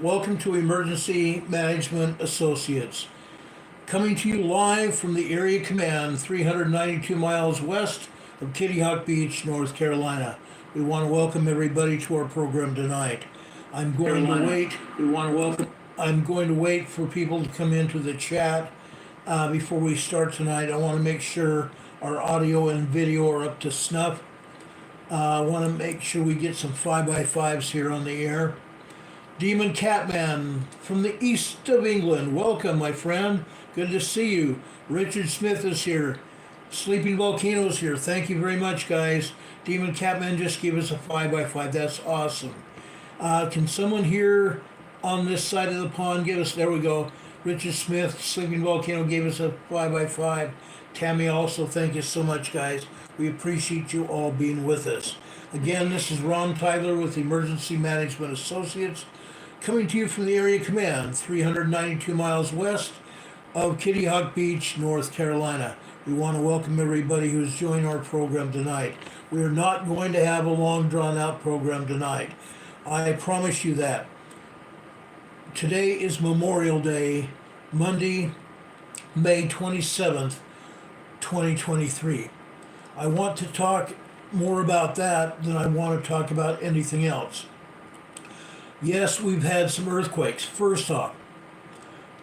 Welcome to Emergency Management Associates. Coming to you live from the Area Command, 392 miles west of Kitty Hawk Beach, North Carolina. We want to welcome everybody to our program tonight. I'm going to wait for people to come into the chat before we start tonight. I want to make sure our audio and video are up to snuff. I want to make sure we get some 5x5s here on the air. Demon Catman from the east of England. Welcome, my friend. Good to see you. Richard Smith is here. Sleeping Volcanoes here. Thank you very much, guys. Demon Catman just gave us a 5x5. That's awesome. Can someone here on this side of the pond give us... There we go. Richard Smith, Sleeping Volcano, gave us a 5x5. Tammy also, thank you so much, guys. We appreciate you all being with us. Again, this is Ron Tyler with Emergency Management Associates, coming to you from the Area Command, 392 miles west of Kitty Hawk Beach, North Carolina. We want to welcome everybody who's joined our program tonight. We are not going to have a long, drawn-out program tonight. I promise you that. Today is Memorial Day, Monday, May 27th, 2023. I want to talk more about that than I want to talk about anything else. Yes, we've had some earthquakes. First off,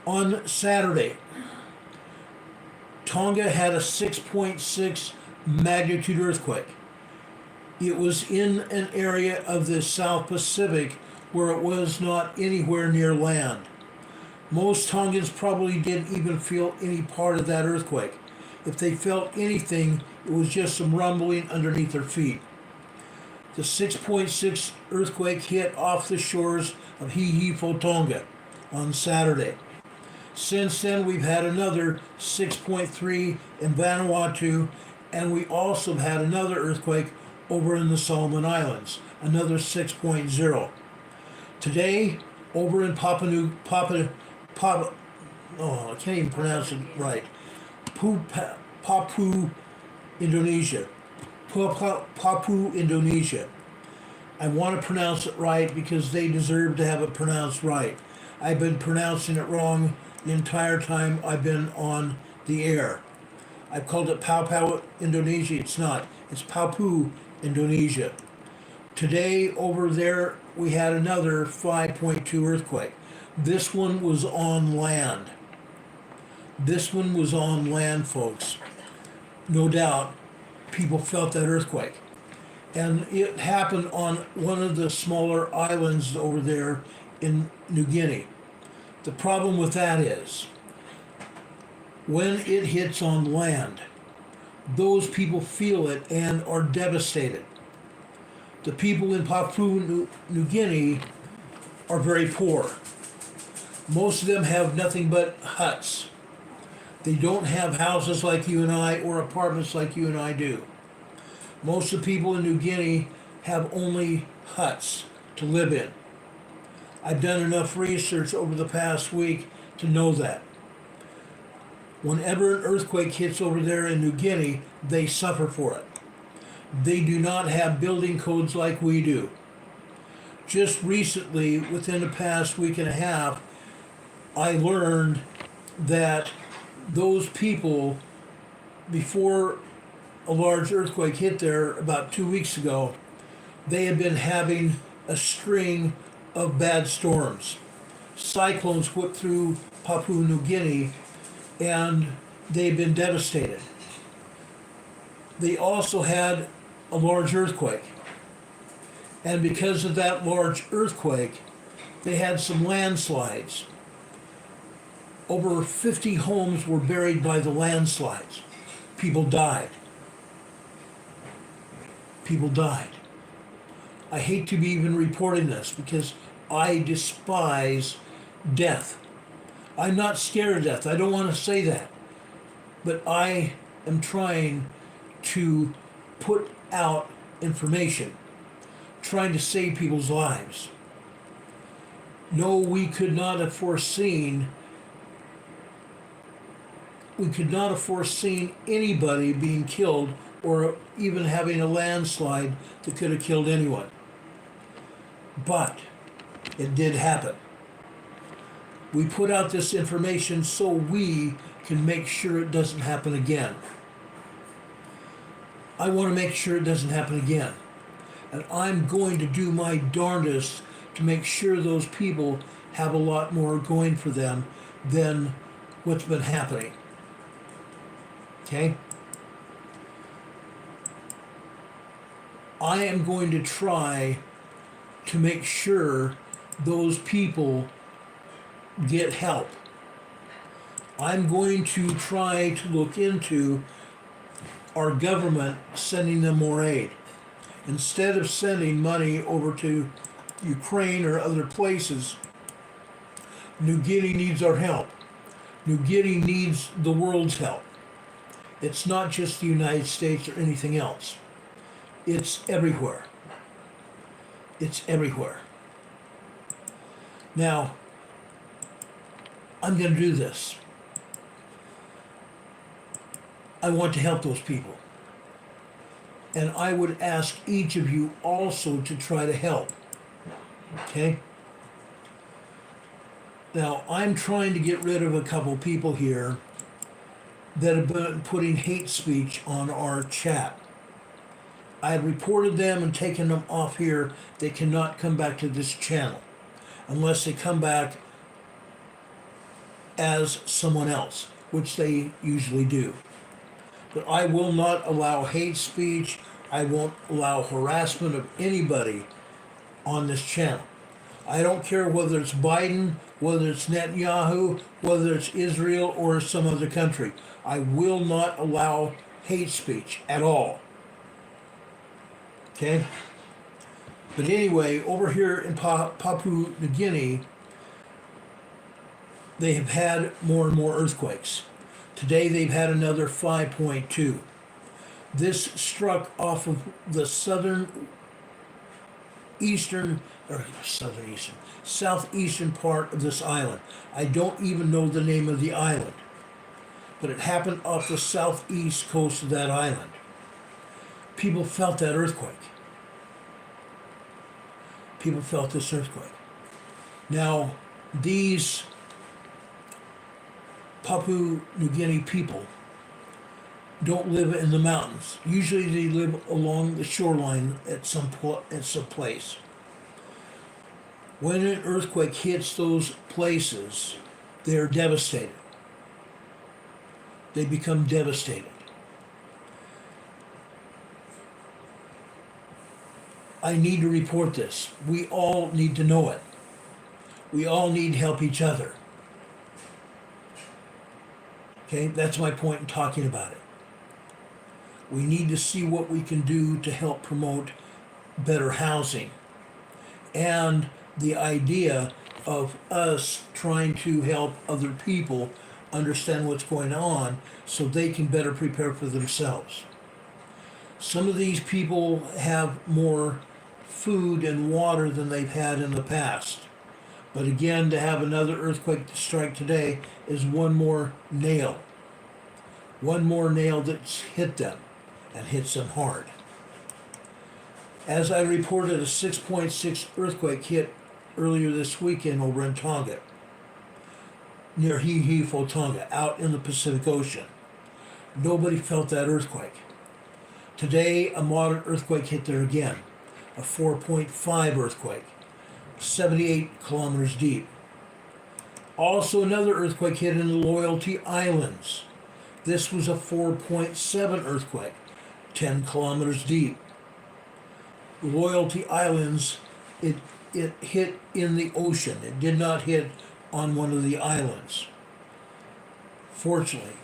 on Saturday, Tonga had a 6.6 magnitude earthquake. It was in an area of the South Pacific where it was not anywhere near land. Most Tongans probably didn't even feel any part of that earthquake. If they felt anything, it was just some rumbling underneath their feet. The 6.6 earthquake hit off the shores of Hihifo, Tonga on Saturday. Since then, we've had another 6.3 in Vanuatu, and we also had another earthquake over in the Solomon Islands, another 6.0. Today, over in I can't even pronounce it right. Papua, Indonesia. Papua, Indonesia. I want to pronounce it right because they deserve to have it pronounced right. I've been pronouncing it wrong the entire time I've been on the air. I've called it Papua, Indonesia. It's not. It's Papua, Indonesia. Today, over there, we had another 5.2 earthquake. This one was on land. This one was on land, folks. No doubt, people felt that earthquake. And it happened on one of the smaller islands over there in New Guinea. The problem with that is, when it hits on land, those people feel it and are devastated. The people in Papua New Guinea are very poor. Most of them have nothing but huts. They don't have houses like you and I or apartments like you and I do. Most of the people in New Guinea have only huts to live in. I've done enough research over the past week to know that. Whenever an earthquake hits over there in New Guinea, they suffer for it. They do not have building codes like we do. Just recently, within the past week and a half, I learned that those people, before a large earthquake hit there about 2 weeks ago, they had been having a string of bad storms. Cyclones whipped through Papua New Guinea, and they've been devastated. They also had a large earthquake. And because of that large earthquake, they had some landslides. Over 50 homes were buried by the landslides. People died. People died. I hate to be even reporting this because I despise death. I'm not scared of death. I don't want to say that. But I am trying to put out information, trying to save people's lives. No, we could not have foreseen anybody being killed or even having a landslide that could have killed anyone. But it did happen. We put out this information so we can make sure it doesn't happen again. I want to make sure it doesn't happen again. And I'm going to do my darndest to make sure those people have a lot more going for them than what's been happening. Okay? I am going to try to make sure those people get help. I'm going to try to look into our government sending them more aid. Instead of sending money over to Ukraine or other places, New Guinea needs our help. New Guinea needs the world's help. It's not just the United States or anything else. It's everywhere. It's everywhere. Now, I'm going to do this. I want to help those people. And I would ask each of you also to try to help. Okay? Now, I'm trying to get rid of a couple people here that have been putting hate speech on our chat. I have reported them and taken them off here. They cannot come back to this channel unless they come back as someone else, which they usually do. But I will not allow hate speech. I won't allow harassment of anybody on this channel. I don't care whether it's Biden, whether it's Netanyahu, whether it's Israel or some other country. I will not allow hate speech at all. Okay? But anyway, over here in Papua New Guinea, they have had more and more earthquakes. Today they've had another 5.2. This struck off of the southeastern part of this island. I don't even know the name of the island, but it happened off the southeast coast of that island. People felt that earthquake. People felt this earthquake. Now, these Papua New Guinea people don't live in the mountains. Usually they live along the shoreline at some place. When an earthquake hits those places, they are devastated. They become devastated. I need to report this. We all need to know it. We all need to help each other. Okay, that's my point in talking about it. We need to see what we can do to help promote better housing. And the idea of us trying to help other people understand what's going on so they can better prepare for themselves. Some of these people have more food and water than they've had in the past. But again, to have another earthquake strike today is one more nail. One more nail that's hit them, and hits them hard. As I reported, a 6.6 earthquake hit earlier this weekend over in Tonga, near Hihifo, Tonga, out in the Pacific Ocean. Nobody felt that earthquake. Today, a moderate earthquake hit there again, a 4.5 earthquake, 78 kilometers deep. Also, another earthquake hit in the Loyalty Islands. This was a 4.7 earthquake, 10 kilometers deep. The Loyalty Islands, it hit in the ocean. It did not hit on one of the islands, fortunately.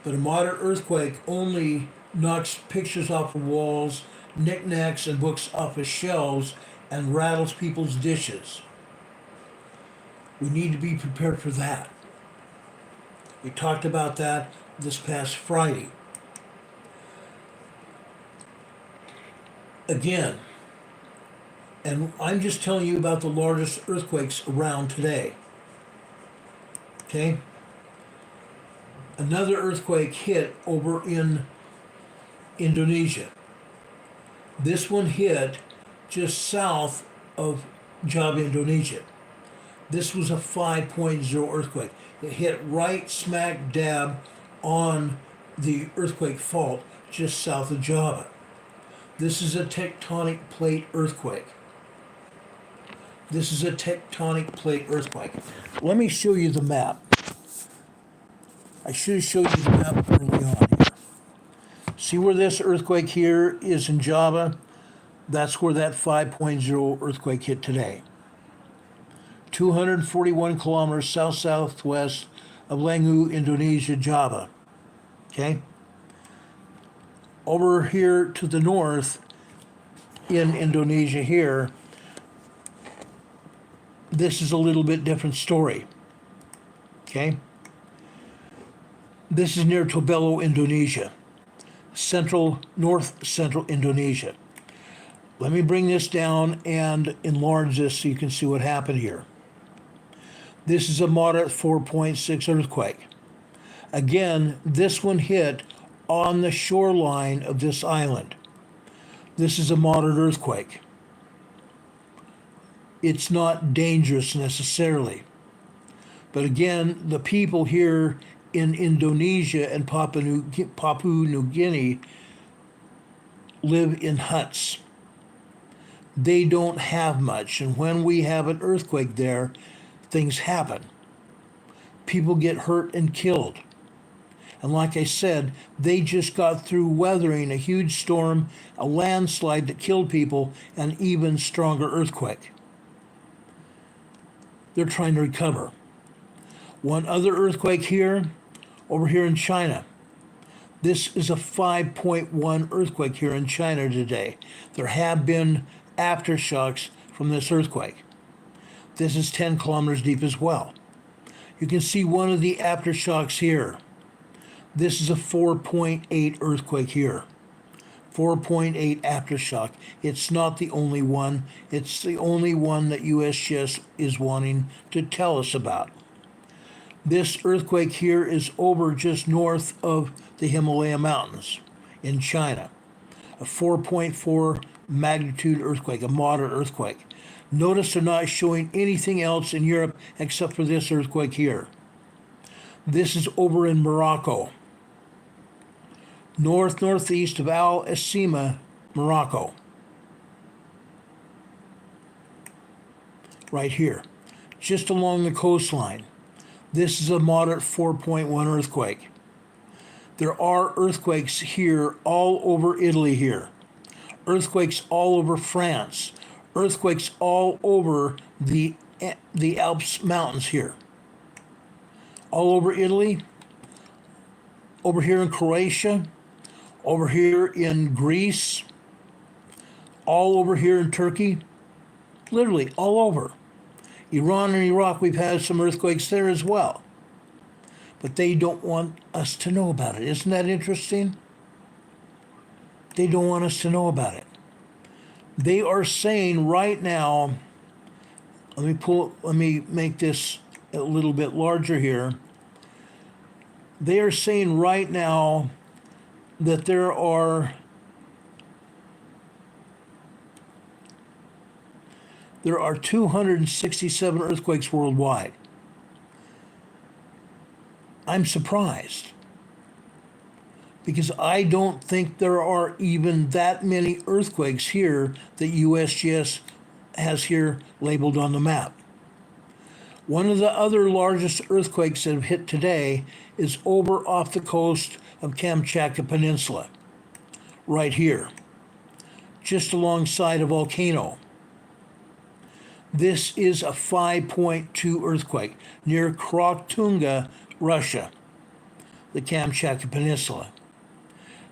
But a moderate earthquake only knocks pictures off of walls, knickknacks and books off of shelves, and rattles people's dishes. We need to be prepared for that. We talked about that this past Friday. Again, and I'm just telling you about the largest earthquakes around today. Okay? Another earthquake hit over in Indonesia. This one hit just south of Java, Indonesia. This was a 5.0 earthquake. It hit right smack dab on the earthquake fault just south of Java. This is a tectonic plate earthquake. This is a tectonic plate earthquake. Let me show you the map. I should have showed you the map early on here. See where this earthquake here is in Java? That's where that 5.0 earthquake hit today. 241 kilometers south-southwest of Langu, Indonesia, Java. Okay? Over here to the north in Indonesia here, this is a little bit different story. Okay? This is near Tobelo, Indonesia. North central Indonesia. Let me bring this down and enlarge this so you can see what happened here. This is a moderate 4.6 earthquake. Again, this one hit on the shoreline of this island. This is a moderate earthquake. It's not dangerous necessarily. But again, the people here in Indonesia and Papua New Guinea live in huts. They don't have much, and when we have an earthquake there, things happen. People get hurt and killed. And like I said, they just got through weathering a huge storm, a landslide that killed people, and even stronger earthquake. They're trying to recover. One other earthquake here, over here in China. This is a 5.1 earthquake here in China today. There have been aftershocks from this earthquake. This is 10 kilometers deep as well. You can see one of the aftershocks here. This is a 4.8 earthquake here. 4.8 aftershock. It's not the only one. It's the only one that USGS is wanting to tell us about. This earthquake here is over just north of the Himalaya Mountains in China. A 4.4 magnitude earthquake, a moderate earthquake. Notice they're not showing anything else in Europe except for this earthquake here. This is over in Morocco. Northeast of Al Asima, Morocco. Right here, just along the coastline. This is a moderate 4.1 earthquake. There are earthquakes here all over Italy here. Earthquakes all over France. Earthquakes all over the Alps mountains here. All over Italy. Over here in Croatia. Over here in Greece. All over here in Turkey. Literally all over. Iran and Iraq, we've had some earthquakes there as well. But they don't want us to know about it. Isn't that interesting? They don't want us to know about it. They are saying right now, let me make this a little bit larger here. They are saying right now that there are 267 earthquakes worldwide. I'm surprised because I don't think there are even that many earthquakes here that USGS has here labeled on the map. One of the other largest earthquakes that have hit today is over off the coast of Kamchatka Peninsula, right here, just alongside a volcano. This is a 5.2 earthquake near Kroktunga, Russia, the Kamchatka Peninsula.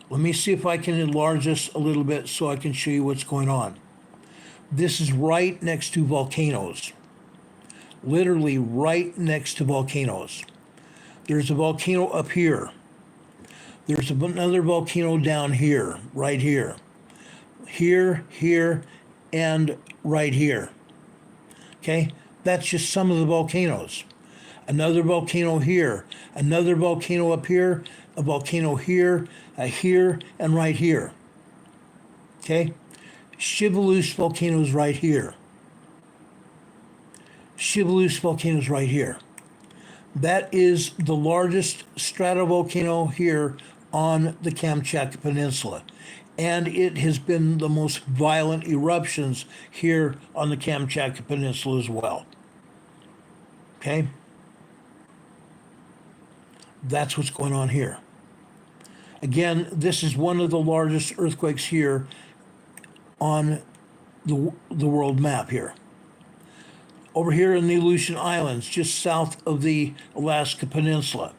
Let me see if I can enlarge this a little bit so I can show you what's going on. This is right next to volcanoes. Literally right next to volcanoes. There's a volcano up here. There's another volcano down here, right here. Here, and right here. Okay, that's just some of the volcanoes. Another volcano here, another volcano up here, a volcano here, here, and right here. Okay, Shiveluch volcano is right here. Shibalus volcano is right here. That is the largest stratovolcano here on the Kamchatka Peninsula. And it has been the most violent eruptions here on the Kamchatka Peninsula as well. Okay? That's what's going on here. Again, this is one of the largest earthquakes here on the world map here. Over here in the Aleutian Islands, just south of the Alaska Peninsula.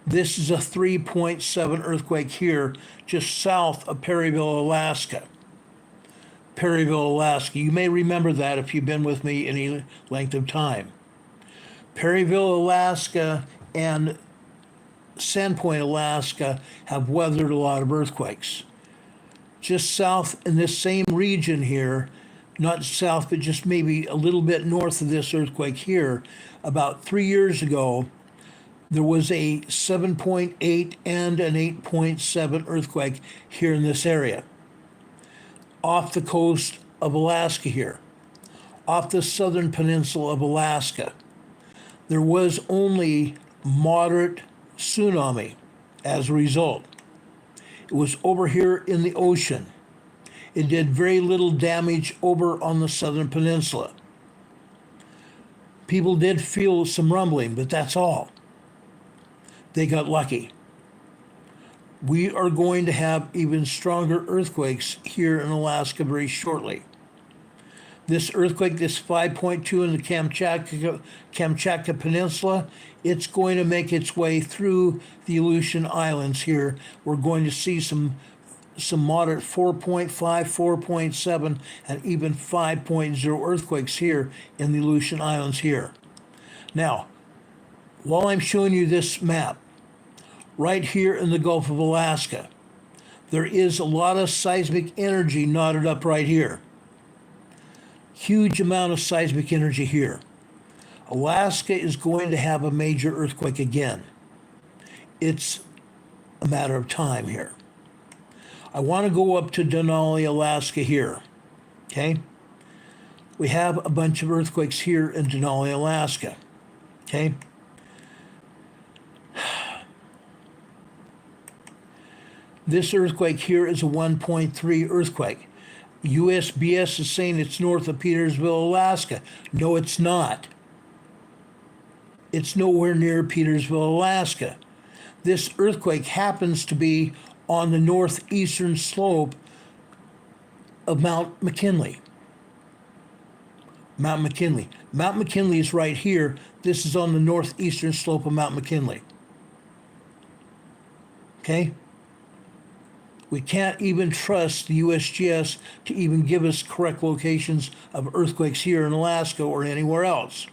This is a 3.7 earthquake here, just south of Perryville, Alaska. Perryville, Alaska. You may remember that if you've been with me any length of time. Perryville, Alaska and Sandpoint, Alaska have weathered a lot of earthquakes. Just south in this same region here, not south, but just maybe a little bit north of this earthquake here, about 3 years ago, there was a 7.8 and an 8.7 earthquake here in this area. Off the coast of Alaska here, off the southern peninsula of Alaska. There was only moderate tsunami as a result. It was over here in the ocean. It did very little damage over on the southern peninsula. People did feel some rumbling, but that's all. They got lucky. We are going to have even stronger earthquakes here in Alaska very shortly. This earthquake, this 5.2 in the Kamchatka Peninsula, it's going to make its way through the Aleutian Islands here. We're going to see some moderate 4.5, 4.7, and even 5.0 earthquakes here in the Aleutian Islands here. Now, while I'm showing you this map, right here in the Gulf of Alaska, there is a lot of seismic energy knotted up right here. Huge amount of seismic energy here. Alaska is going to have a major earthquake again. It's a matter of time here. I want to go up to Denali, Alaska here. Okay? We have a bunch of earthquakes here in Denali, Alaska. Okay? This earthquake here is a 1.3 earthquake. USGS is saying it's north of Petersville, Alaska. No, it's not. It's nowhere near Petersville, Alaska. This earthquake happens to be on the northeastern slope of Mount McKinley. Mount McKinley. Mount McKinley is right here. This is on the northeastern slope of Mount McKinley. Okay? We can't even trust the USGS to even give us correct locations of earthquakes here in Alaska or anywhere else.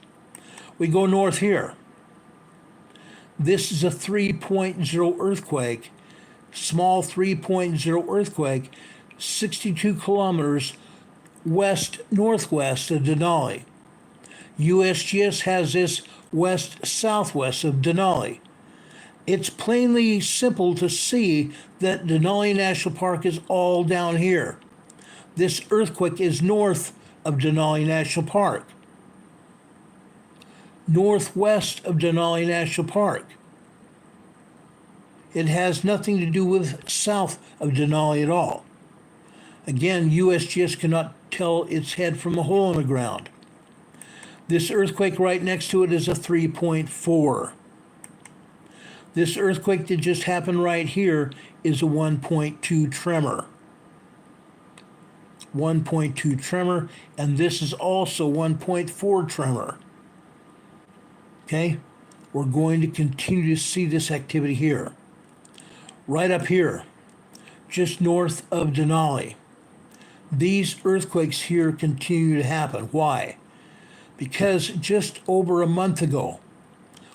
We go north here. This is a 3.0 earthquake, small 3.0 earthquake, 62 kilometers west-northwest of Denali. USGS has this west-southwest of Denali. It's plainly simple to see that Denali National Park is all down here. This earthquake is north of Denali National Park. Northwest of Denali National Park. It has nothing to do with south of Denali at all. Again, USGS cannot tell its head from a hole in the ground. This earthquake right next to it is a 3.4. This earthquake that just happened right here is a 1.2 tremor. 1.2 tremor, and this is also 1.4 tremor. Okay? We're going to continue to see this activity here. Right up here, just north of Denali. These earthquakes here continue to happen. Why? Because just over a month ago,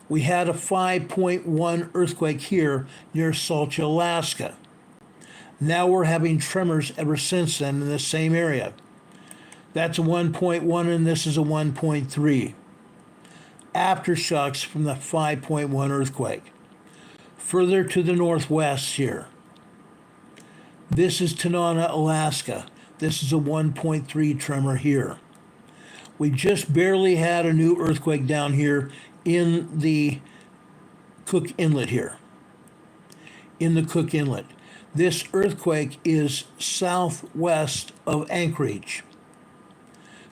we had a 5.1 earthquake here near Salcha, Alaska. Now we're having tremors ever since then in the same area. That's a 1.1 and this is a 1.3. Aftershocks from the 5.1 earthquake. Further to the northwest here. This is Tanana, Alaska. This is a 1.3 tremor here. We just barely had a new earthquake down here in the Cook Inlet here. In the Cook Inlet. This earthquake is southwest of Anchorage.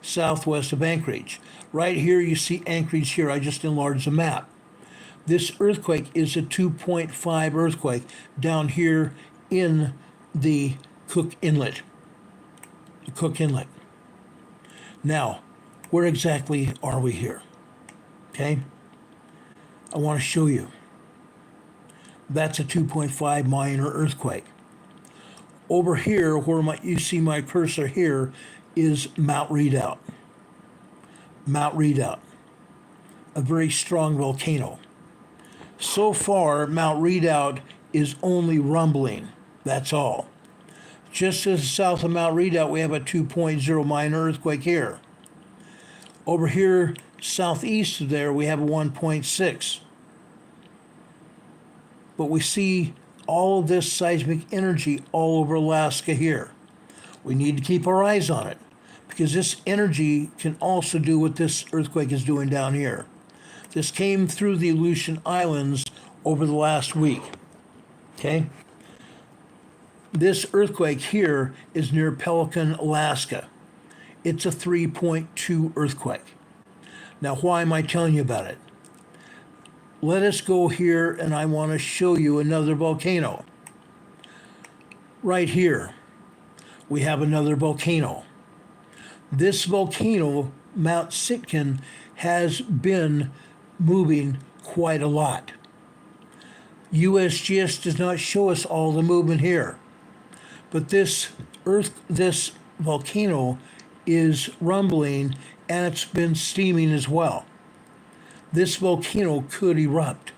Southwest of Anchorage. Right here you see Anchorage here. I just enlarged the map. This earthquake is a 2.5 earthquake down here in the Cook Inlet. The Cook Inlet. Now, where exactly are we here? Okay? I want to show you. That's a 2.5 minor earthquake. Over here, where you see my cursor here, is Mount Redoubt. Mount Redoubt, a very strong volcano. So far, Mount Redoubt is only rumbling. That's all. Just to the south of Mount Redoubt, we have a 2.0 minor earthquake here. Over here, southeast of there, we have a 1.6. But we see all of this seismic energy all over Alaska here. We need to keep our eyes on it, because this energy can also do what this earthquake is doing down here. This came through the Aleutian Islands over the last week. Okay? This earthquake here is near Pelican, Alaska. It's a 3.2 earthquake. Now, why am I telling you about it? Let us go here, and I want to show you another volcano. Right here, we have another volcano. This volcano, Mount Sitkin, has been moving quite a lot. USGS does not show us all the movement here, but this volcano is rumbling, and it's been steaming as well. This volcano could erupt.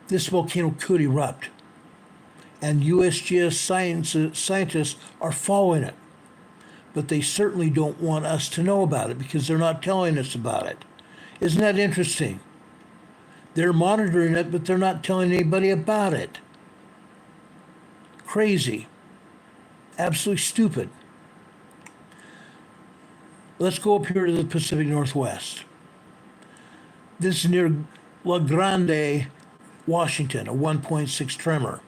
This volcano could erupt. And USGS scientists are following it. But they certainly don't want us to know about it because they're not telling us about it. Isn't that interesting? They're monitoring it, but they're not telling anybody about it. Crazy. Absolutely stupid. Let's go up here to the Pacific Northwest. This is near La Grande, Washington, a 1.6 tremor.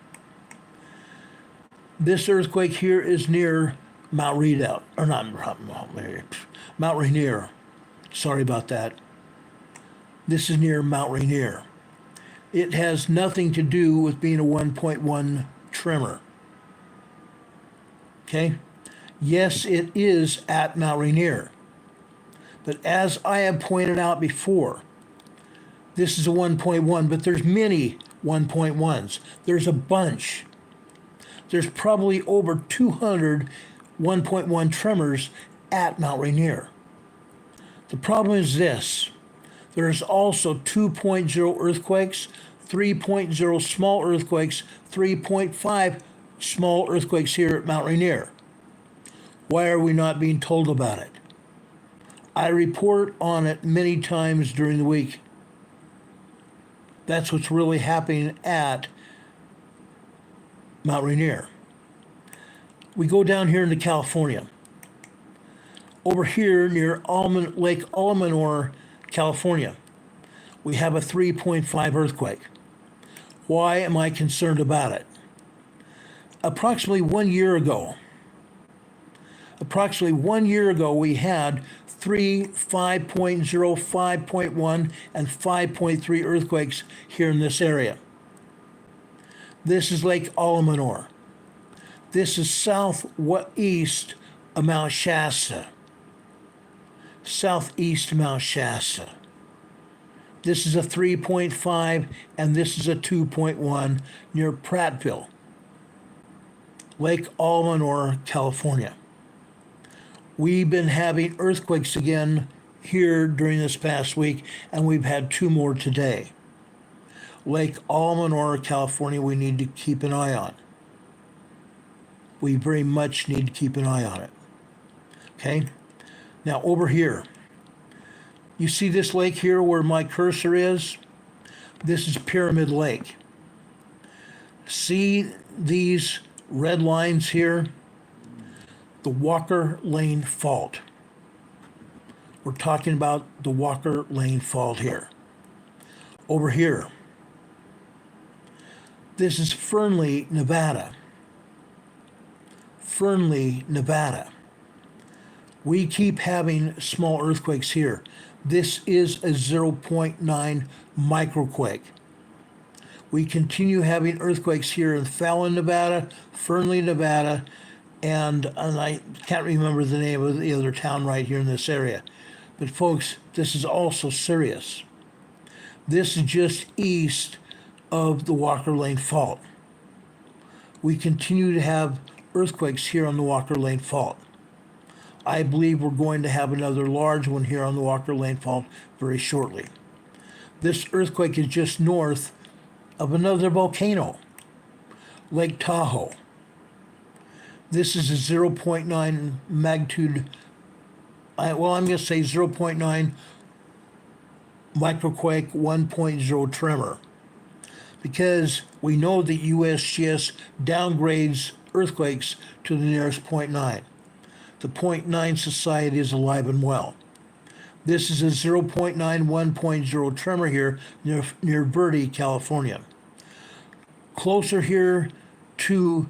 This earthquake here is near Mount Redoubt, or not Mount Rainier. Sorry about that. This is near Mount Rainier. It has nothing to do with being a 1.1 tremor. Okay? Yes, it is at Mount Rainier. But as I have pointed out before, this is a 1.1, but there's many 1.1s. There's a bunch. There's probably over 200 1.1 tremors at Mount Rainier. The problem is this. There's also 2.0 earthquakes, 3.0 small earthquakes, 3.5 small earthquakes here at Mount Rainier. Why are we not being told about it? I report on it many times during the week. That's what's really happening at Mount Rainier. We go down here into California. Over here near Lake Almanor, California, we have a 3.5 earthquake. Why am I concerned about it? Approximately 1 year ago, we had 3, 5.0, 5.1, and 5.3 earthquakes here in this area. This is Lake Almanor. This is southeast of Mount Shasta. Southeast of Mount Shasta. This is a 3.5, and this is a 2.1 near Prattville. Lake Almanor, California. We've been having earthquakes again here during this past week, and we've had 2 more today. Lake Almanor, California, we need to keep an eye on. We very much need to keep an eye on it. Okay? Now, over here, you see this lake here where my cursor is? This is Pyramid Lake. See these red lines here? The Walker Lane Fault. We're talking about the Walker Lane Fault here. Over here, this is Fernley, Nevada. Fernley, Nevada. We keep having small earthquakes here. This is a 0.9 microquake. We continue having earthquakes here in Fallon, Nevada, Fernley, Nevada, and I can't remember the name of the other town right here in this area. But folks, this is also serious. This is just east of the Walker Lane Fault. We continue to have earthquakes here on the Walker Lane Fault. I believe we're going to have another large one here on the Walker Lane Fault very shortly. This earthquake is just north of another volcano, Lake Tahoe. This is a 0.9 magnitude, I'm going to say 0.9 microquake, 1.0 tremor. Because we know that USGS downgrades earthquakes to the nearest 0.9. The 0.9 society is alive and well. This is a 0.9, 1.0 tremor here near Verde, California. Closer here to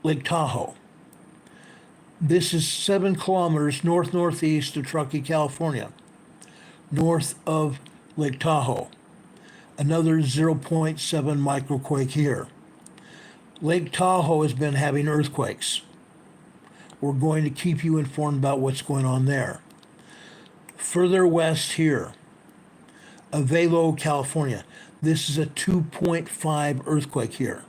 Lake Tahoe. This is 7 kilometers northeast of Truckee, California, north of Lake Tahoe. Another 0.7 microquake here. Lake Tahoe has been having earthquakes. We're going to keep you informed about what's going on there. Further west here, Avelo, California. This is a 2.5 earthquake here.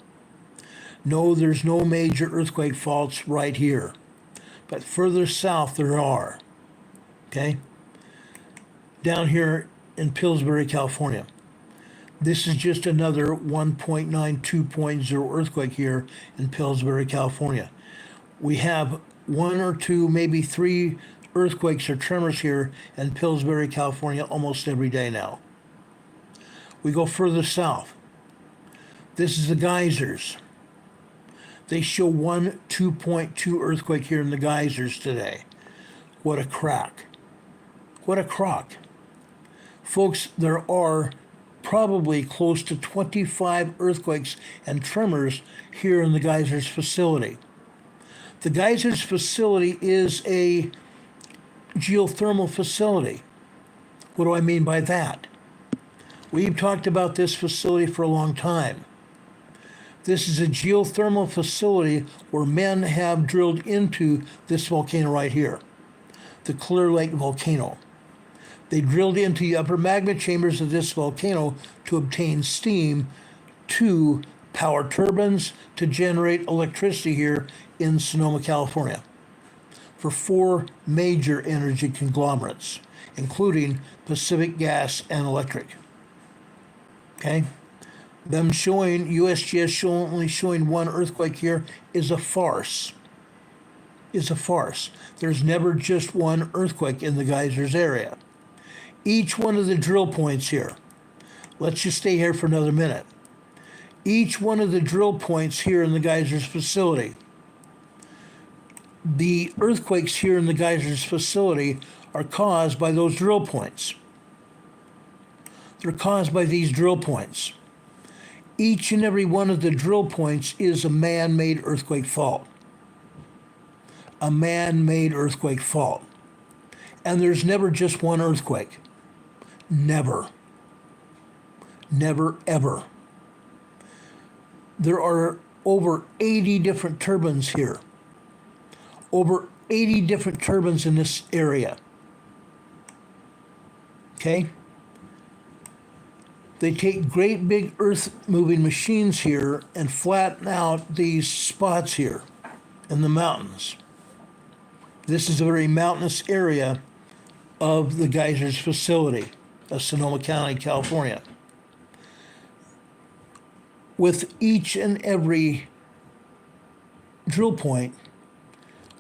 No, there's no major earthquake faults right here. But further south there are. Okay? Down here in Pillsbury, California. This is just another 1.9, 2.0 earthquake here in Pillsbury, California. We have 1 or 2, maybe 3 earthquakes or tremors here in Pillsbury, California almost every day now. We go further south. This is the geysers. They show 1, 2.2 earthquake here in the geysers today. What a crack. What a crock. Folks, there are probably close to 25 earthquakes and tremors here in the geysers facility. The geysers facility is a geothermal facility. What do I mean by that? We've talked about this facility for a long time. This is a geothermal facility where men have drilled into this volcano right here, the Clear Lake volcano. They drilled into the upper magma chambers of this volcano to obtain steam to power turbines to generate electricity here in Sonoma, California, for 4 major energy conglomerates, including Pacific Gas and Electric. Okay? Them showing, USGS only showing 1 earthquake here is a farce. Is a farce. There's never just 1 earthquake in the geysers area. Each one of the drill points here, let's just stay here for another minute. Each one of the drill points here in the geysers facility, the earthquakes here in the geysers facility are caused by those drill points. They're caused by these drill points. Each and every one of the drill points is a man-made earthquake fault. A man-made earthquake fault. And there's never just 1 earthquake. Never. Never, ever. There are over 80 different turbines here. Over 80 different turbines in this area. Okay? They take great big earth-moving machines here and flatten out these spots here in the mountains. This is a very mountainous area of the geysers facility of Sonoma County, California. With each and every drill point,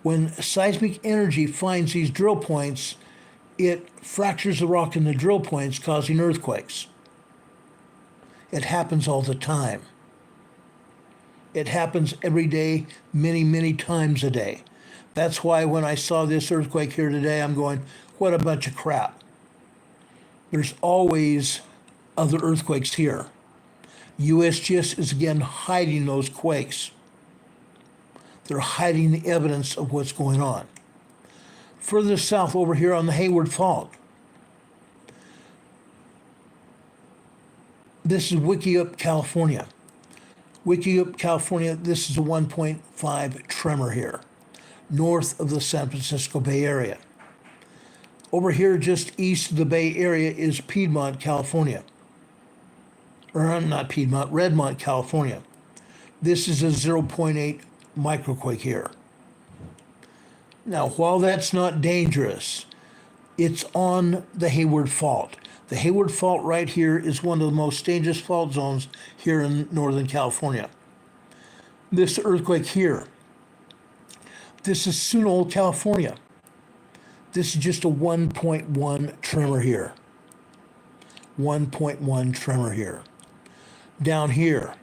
when seismic energy finds these drill points, it fractures the rock in the drill points, causing earthquakes. It happens all the time. It happens every day, many, many times a day. That's why when I saw this earthquake here today, I'm going, what a bunch of crap. There's always other earthquakes here. USGS is again hiding those quakes. They're hiding the evidence of what's going on. Further south over here on the Hayward Fault. This is Wickiup, California. Wickiup, California, this is a 1.5 tremor here, north of the San Francisco Bay Area. Over here, just east of the Bay Area, is Piedmont, California. Or not Piedmont, Redmont, California. This is a 0.8 microquake here. Now, while that's not dangerous, it's on the Hayward Fault. The Hayward Fault right here is one of the most dangerous fault zones here in Northern California. This earthquake here, this is Sunol, California. This is just a 1.1 tremor here. 1.1 tremor here. Down here,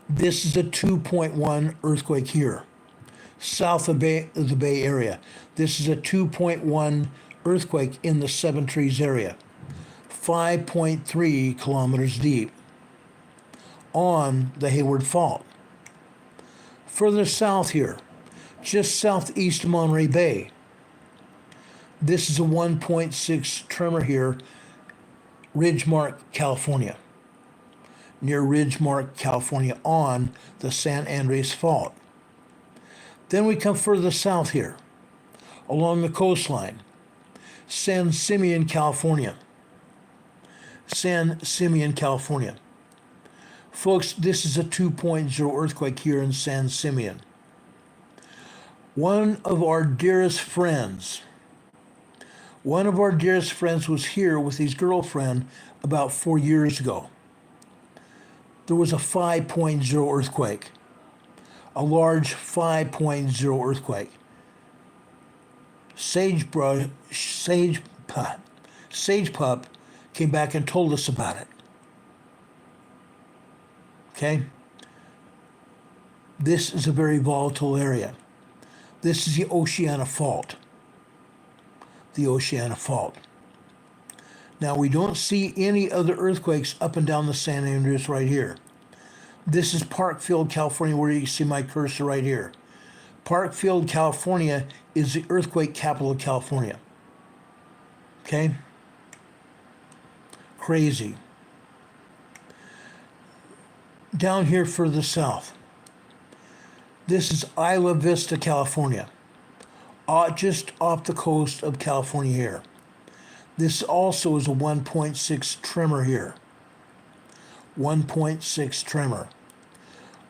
this is a 2.1 earthquake here. South of the Bay Area. This is a 2.1 earthquake in the Seven Trees area. 5.3 kilometers deep on the Hayward Fault. Further south here, just southeast of Monterey Bay, this is a 1.6 tremor here, Ridgemark, California. Near Ridgemark, California on the San Andreas Fault. Then we come further south here, along the coastline, San Simeon, California. San Simeon, California. Folks, this is a 2.0 earthquake here in San Simeon. One of our dearest friends was here with his girlfriend about 4 years ago. There was a 5.0 earthquake, a large 5.0 earthquake. Sage Pup came back and told us about it. Okay? This is a very volatile area. This is the Oceana Fault. The Oceana Fault. Now, we don't see any other earthquakes up and down the San Andreas right here. This is Parkfield, California, where you see my cursor right here. Parkfield, California is the earthquake capital of California. Okay? Crazy. Down here further south, this is Isla Vista, California. Just off the coast of California here. This also is a 1.6 tremor here. 1.6 tremor.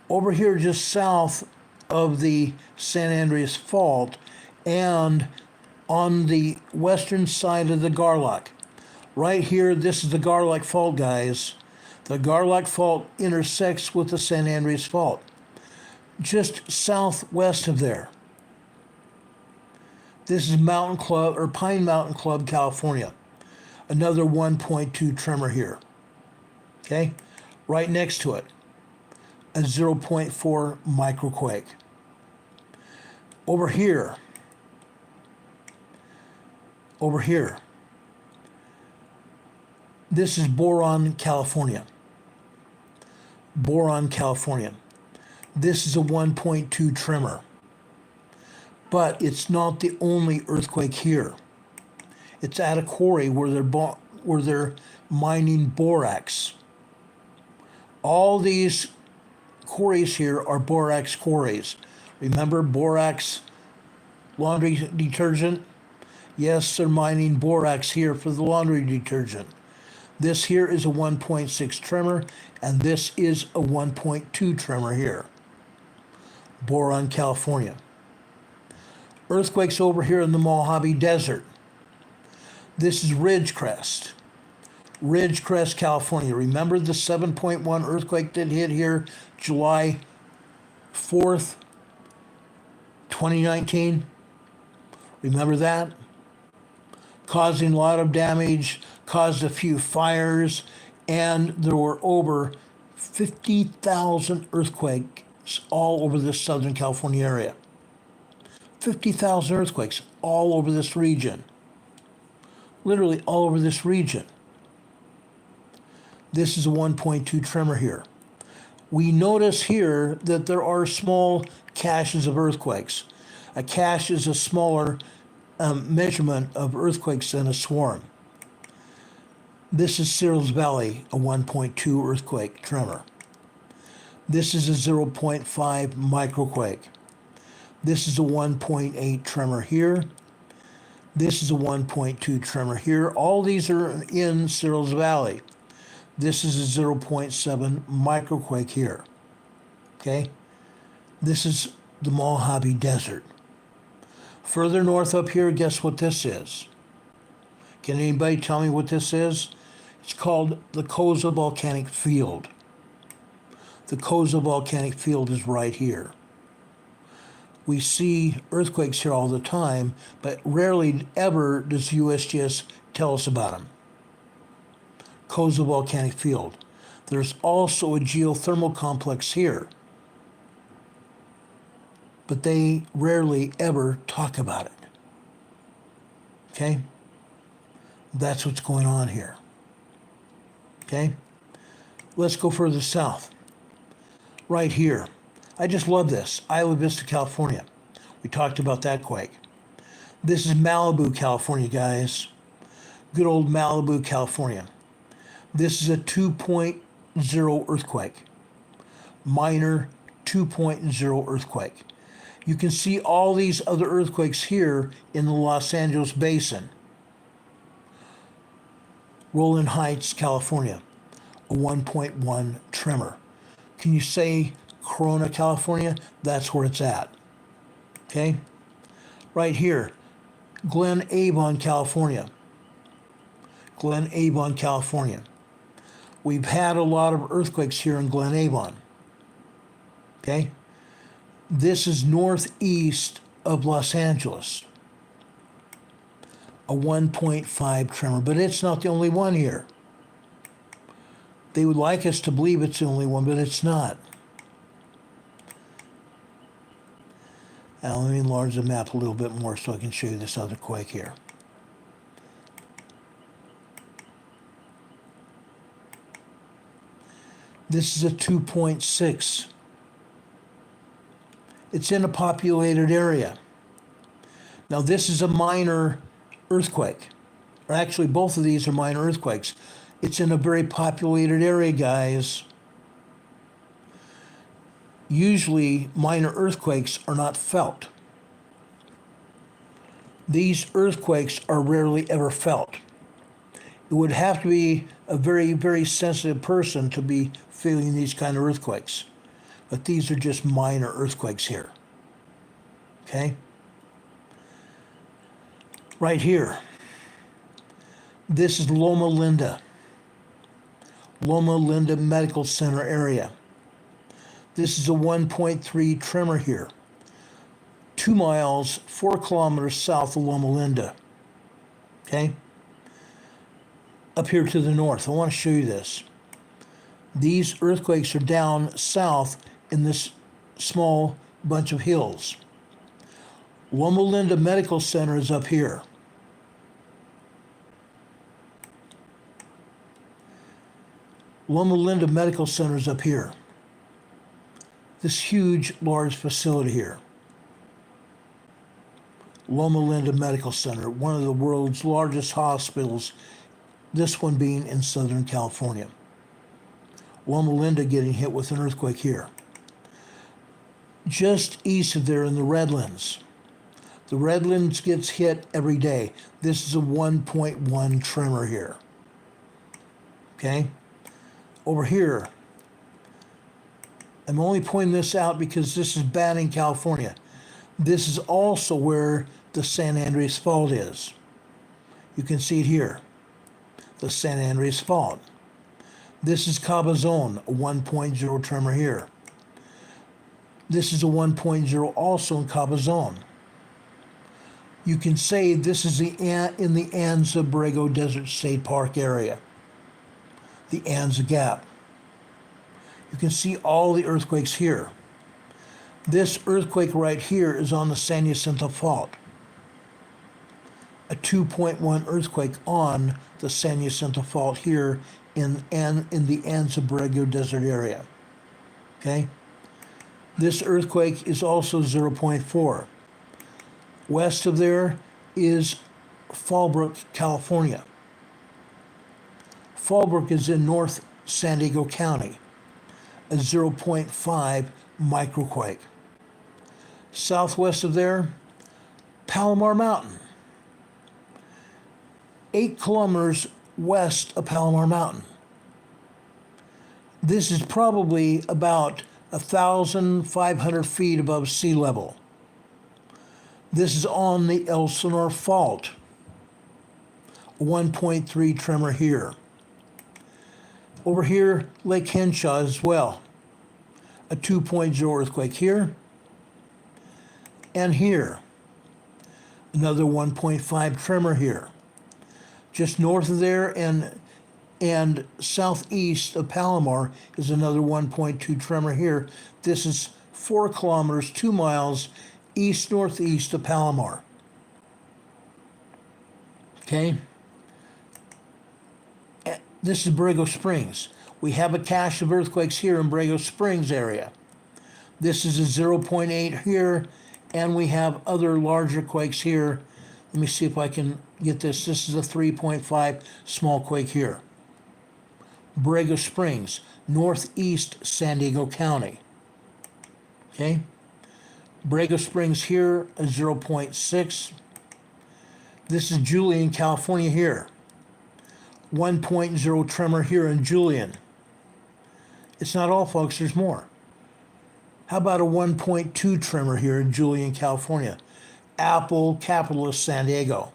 Over here just south of the San Andreas Fault and on the western side of the Garlock. Right here, this is the Garlock Fault, guys. The Garlock Fault intersects with the San Andreas Fault. Just southwest of there. This is Mountain Club, or Pine Mountain Club, California. Another 1.2 tremor here. Okay? Right next to it, a 0.4 microquake. Over here, this is Boron, California. Boron, California. This is a 1.2 tremor. But it's not the only earthquake here. It's at a quarry where they're mining borax. All these quarries here are borax quarries. Remember borax laundry detergent? Yes, they're mining borax here for the laundry detergent. This here is a 1.6 tremor, and this is a 1.2 tremor here. Boron, California. Earthquakes over here in the Mojave Desert. This is Ridgecrest. Ridgecrest, California. Remember the 7.1 earthquake that hit here July 4th, 2019? Remember that? Causing a lot of damage, caused a few fires, and there were over 50,000 earthquakes all over the Southern California area. 50,000 earthquakes all over this region. Literally all over this region. This is a 1.2 tremor here. We notice here that there are small caches of earthquakes. A cache is a smaller measurement of earthquakes than a swarm. This is Searles Valley, a 1.2 earthquake tremor. This is a 0.5 microquake. This is a 1.8 tremor here. This is a 1.2 tremor here. All these are in Searles Valley. This is a 0.7 microquake here. Okay? This is the Mojave Desert. Further north up here, guess what this is? Can anybody tell me what this is? It's called the Koza Volcanic Field. The Koza Volcanic Field is right here. We see earthquakes here all the time, but rarely ever does USGS tell us about them. Koza Volcanic Field. There's also a geothermal complex here, but they rarely ever talk about it. Okay? That's what's going on here. Okay? Let's go further south. Right here. I just love this. Isla Vista, California. We talked about that quake. This is Malibu, California, guys. Good old Malibu, California. This is a 2.0 earthquake. Minor 2.0 earthquake. You can see all these other earthquakes here in the Los Angeles Basin. Rolling Heights, California, a 1.1 tremor. Can you say Corona, California? That's where it's at. Okay? Right here, Glen Avon, California. Glen Avon, California. We've had a lot of earthquakes here in Glen Avon. Okay? This is northeast of Los Angeles. A 1.5 tremor, but it's not the only one here. They would like us to believe it's the only one, but it's not. Now let me enlarge the map a little bit more so I can show you this other quake here. This is a 2.6. It's in a populated area. Now this is a minor earthquake. Or actually both of these are minor earthquakes. It's in a very populated area, guys. Usually minor earthquakes are not felt. These earthquakes are rarely ever felt. It would have to be a very, very sensitive person to be feeling these kind of earthquakes. But these are just minor earthquakes here. Okay? Right here. This is Loma Linda. Loma Linda Medical Center area. This is a 1.3 tremor here. 2 miles, 4 kilometers south of Loma Linda. Okay? Up here to the north. I want to show you this. These earthquakes are down south in this small bunch of hills. Loma Linda Medical Center is up here. Loma Linda Medical Center is up here. This huge, large facility here. Loma Linda Medical Center, one of the world's largest hospitals, this one being in Southern California. Loma Linda getting hit with an earthquake here. Just east of there in the Redlands. The Redlands gets hit every day. This is a 1.1 tremor here. Okay? Over here, I'm only pointing this out because this is bad in California. This is also where the San Andreas Fault is. You can see it here, the San Andreas Fault. This is Cabazon, a 1.0 tremor here. This is a 1.0 also in Cabazon. You can say this is in the Anza Borrego Desert State Park area, the Anza Gap. You can see all the earthquakes here. This earthquake right here is on the San Jacinto Fault. A 2.1 earthquake on the San Jacinto Fault here in the Anza Borrego Desert area. Okay? This earthquake is also 0.4. West of there is Fallbrook, California. Fallbrook is in North San Diego County, a 0.5 microquake. Southwest of there, Palomar Mountain, 8 kilometers west of Palomar Mountain. This is probably about 1,500 feet above sea level. This is on the Elsinore Fault, 1.3 tremor here. Over here, Lake Henshaw as well, a 2.0 earthquake here. And here, another 1.5 tremor here. Just north of there and southeast of Palomar is another 1.2 tremor here. This is 4 kilometers, 2 miles east-northeast of Palomar. Okay? This is Borrego Springs. We have a cache of earthquakes here in Borrego Springs area. This is a 0.8 here, and we have other larger quakes here. Let me see if I can get this. This is a 3.5 small quake here. Borrego Springs, northeast San Diego County. Okay? Borrego Springs here, a 0.6. This is Julian, California here. 1.0 tremor here in Julian. It's not all, folks, there's more. How about a 1.2 tremor here in Julian, California? Apple, capital of San Diego.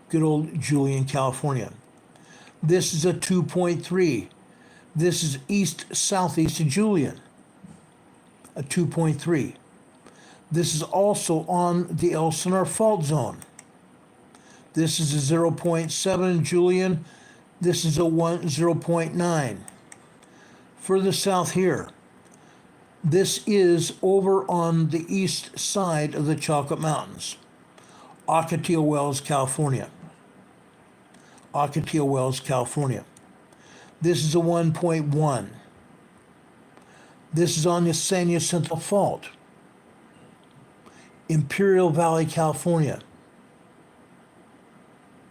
Good old Julian, California. This is a 2.3. This is east-southeast of Julian, a 2.3. This is also on the Elsinore Fault Zone. This is a 0.7 in Julian. This is a 0.9. Further south here, this is over on the east side of the Chocolate Mountains, Ocotillo Wells, California. Ocotillo Wells, California. This is a 1.1. This is on the San Jacinto Fault, Imperial Valley, California.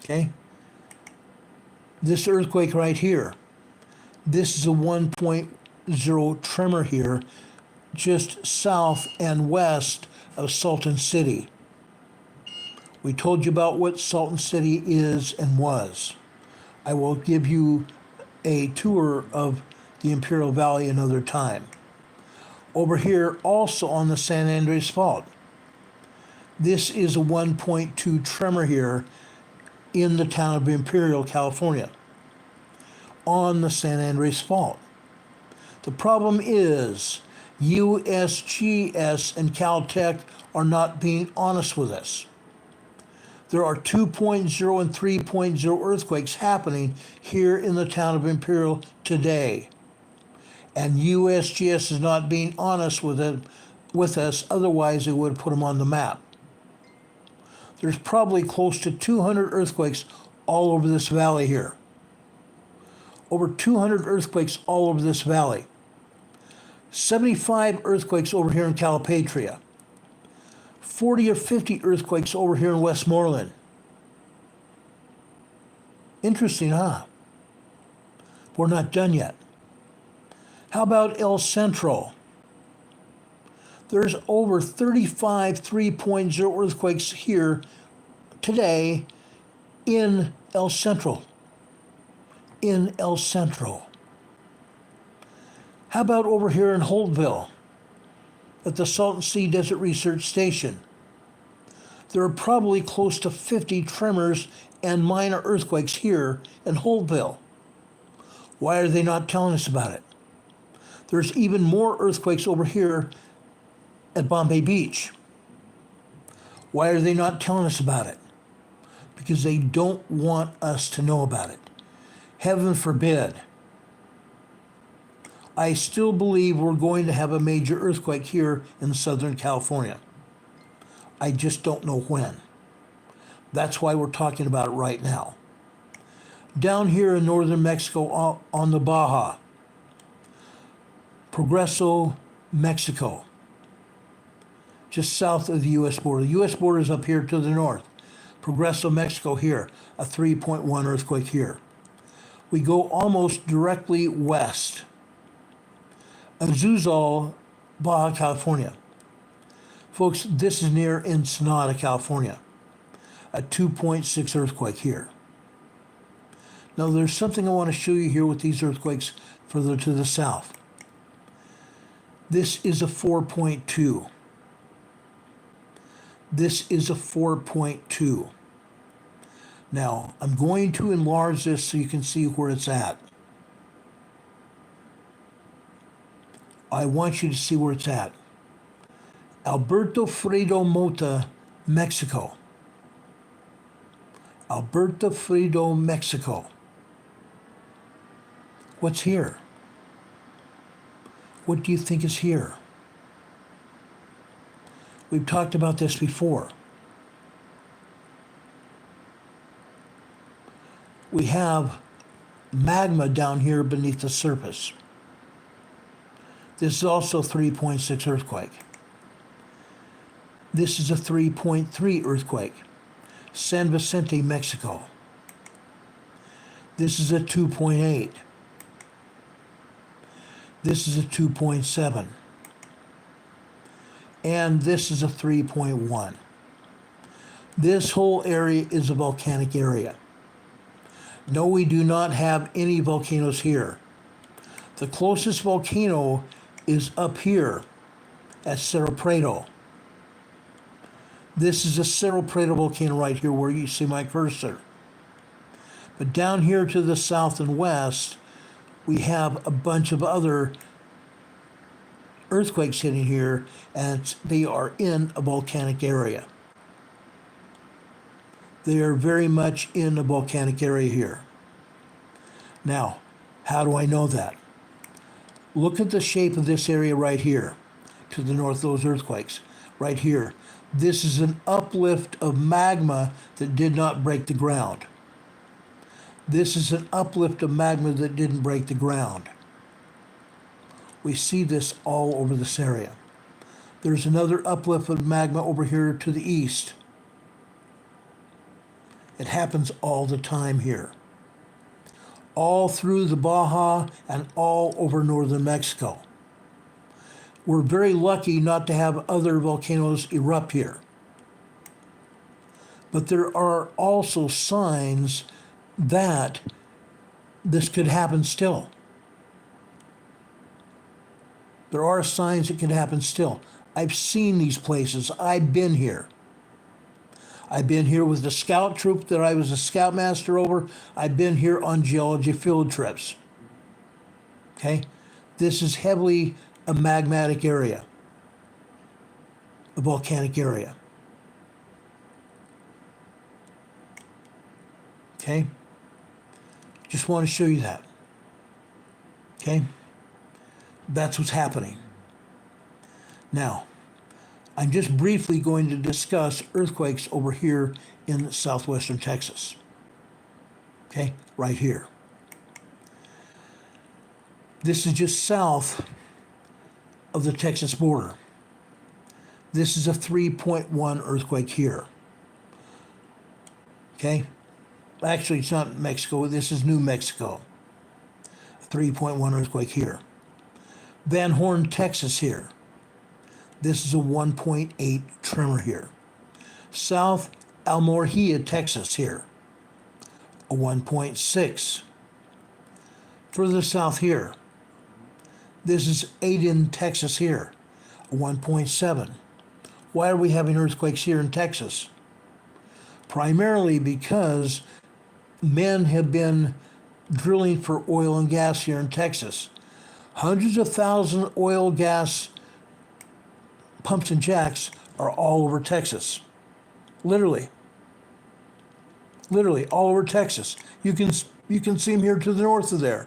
Okay? This earthquake right here, this is a 1.0 tremor here, just south and west of Salton City. We told you about what Salton City is and was. I will give you a tour of the Imperial Valley another time. Over here, also on the San Andreas Fault, this is a 1.2 tremor here in the town of Imperial, California, on the San Andreas Fault. The problem is USGS and Caltech are not being honest with us. There are 2.0 and 3.0 earthquakes happening here in the town of Imperial today. And USGS is not being honest with us, otherwise they would have put them on the map. There's probably close to 200 earthquakes all over this valley here. Over 200 earthquakes all over this valley. 75 earthquakes over here in Calipatria. 40 or 50 earthquakes over here in Westmoreland. Interesting, huh? We're not done yet. How about El Centro? There's over 35 3.0 earthquakes here today in El Centro. In El Centro. How about over here in Holtville at the Salton Sea Desert Research Station? There are probably close to 50 tremors and minor earthquakes here in Holtville. Why are they not telling us about it? There's even more earthquakes over here at Bombay Beach. Why are they not telling us about it? Because they don't want us to know about it. Heaven forbid. I still believe we're going to have a major earthquake here in Southern California. I just don't know when. That's why we're talking about it right now. Down here in northern Mexico on the Baja, Progreso, Mexico, just south of the U.S. border. The U.S. border is up here to the north. Progreso, Mexico here, a 3.1 earthquake here. We go almost directly west. Azuzal, Baja California. Folks, this is near Ensenada, California. A 2.6 earthquake here. Now there's something I want to show you here with these earthquakes further to the south. This is a 4.2. This is a 4.2. Now, I'm going to enlarge this so you can see where it's at. I want you to see where it's at. Alberto Fredo Mota, Mexico. Alberto Fredo, Mexico. What's here? What do you think is here? We've talked about this before. We have magma down here beneath the surface. This is also a 3.6 earthquake. This is a 3.3 earthquake. San Vicente, Mexico. This is a 2.8. This is a 2.7. And this is a 3.1. This whole area is a volcanic area. No, we do not have any volcanoes here. The closest volcano is up here at Cerro Prado. This is a Cerro Prado volcano right here where you see my cursor. But down here to the south and west, we have a bunch of other earthquakes hitting here, and they are in a volcanic area. They are very much in a volcanic area here. Now, how do I know that? Look at the shape of this area right here, to the north of those earthquakes, right here. This is an uplift of magma that did not break the ground. This is an uplift of magma that didn't break the ground. We see this all over this area. There's another uplift of magma over here to the east. It happens all the time here. All through the Baja and all over northern Mexico. We're very lucky not to have other volcanoes erupt here. But there are also signs that this could happen still. There are signs it can happen still. I've seen these places. I've been here. I've been here with the scout troop that I was a scoutmaster over. I've been here on geology field trips. Okay? This is heavily a magmatic area, a volcanic area. Okay? Just want to show you that. Okay? That's what's happening. Now, I'm just briefly going to discuss earthquakes over here in southwestern Texas. Okay, right here. This is just south of the Texas border. This is a 3.1 earthquake here. Okay? Actually, it's not Mexico. This is New Mexico. 3.1 earthquake here. Van Horn, Texas here. This is a 1.8 tremor here. South Almorhia, Texas here. A 1.6. Further south here. This is Aden, Texas here. A 1.7. Why are we having earthquakes here in Texas? Primarily because men have been drilling for oil and gas here in Texas. Hundreds of thousands of oil, gas pumps and jacks are all over Texas. Literally all over Texas. You can see them here to the north of there.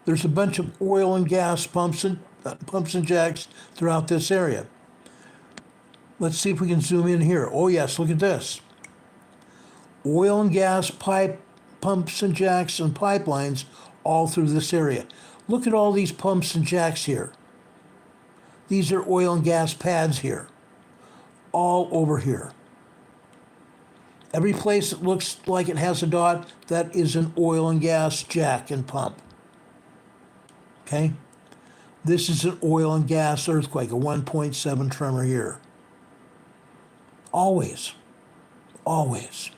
There's a bunch of oil and gas pumps and jacks throughout this area. Let's see if we can zoom in here. Oh yes, look at this. Oil and gas pumps and jacks and pipelines all through this area. Look at all these pumps and jacks here. These are oil and gas pads here. All over here. Every place that looks like it has a dot, that is an oil and gas jack and pump. Okay? This is an oil and gas earthquake, a 1.7 tremor here. Always. Always.